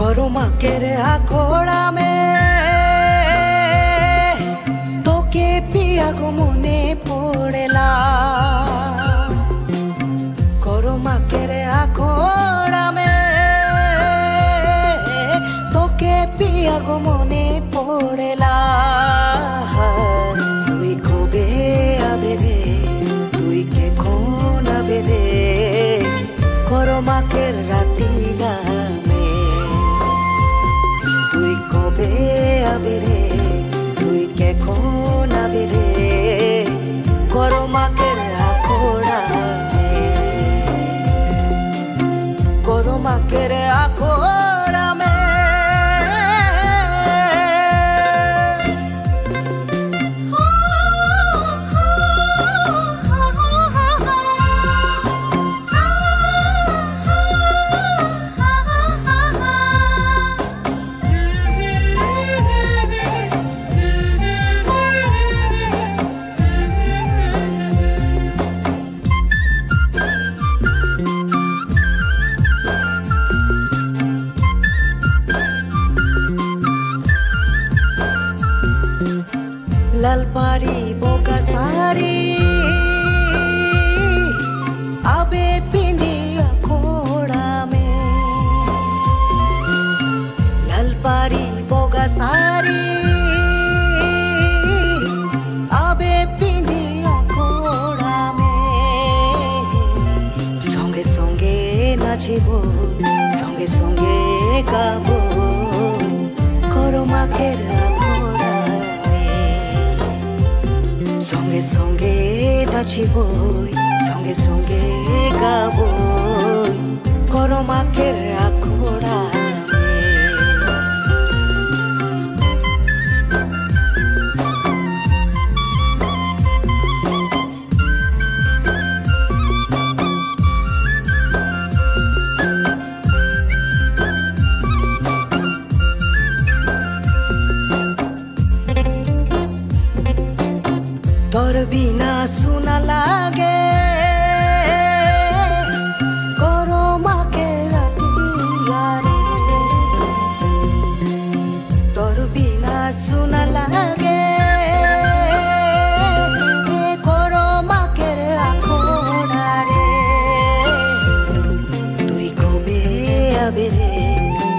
করমাকের আখড়া মে তোকে পিয়া গো মনে পড়েলা করমাকের আখড়া মে তোকে পিয়া গো মনে পড়েলা তুই কবে আবে রে তুই কেখন আবে রে করমাকের রাতিয়া আবে রে তুই কেখন আবে রে করমাকের আখড়া মে করমাকের আখড়া মে लाल पारी बोका सारी आबे पिनी अखोड़ा में लाल पारी बोका सारी आबे पिनी अखोड़ा में संगे संगे नाचिबो संगे संगे गाबो करमाकेर संगे संगे नाचिबई संगे संगे गाबई करमाकेर आखড়া तोर बिना सुना लागे करमाकेर रातिया रे तोर बिना सुना लागे करमाकेर आखড়া रे तुई कबे आबे रे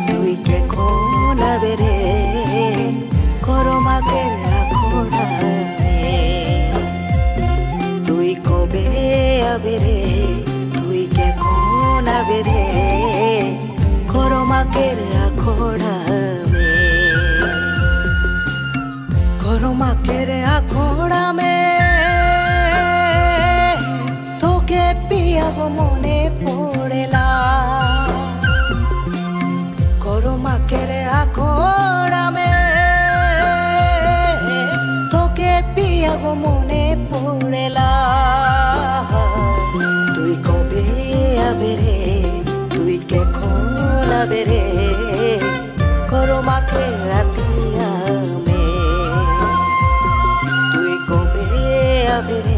तुई केखन आबे रे करमाकेर आखড়া কবে আবে রে তুই কেখন আবে রে করমাকের আখড়া মে করমাকের আখড়া মে তোকে পিয়া গো মনে পড়েলা করমাকের আখড়া মে তোকে পিয়া গো মনে পড়েলা তুই কবে আবে রে তুই কেখন আবে রে করমাকের রাতিয়া মে তুই কবে আবে রে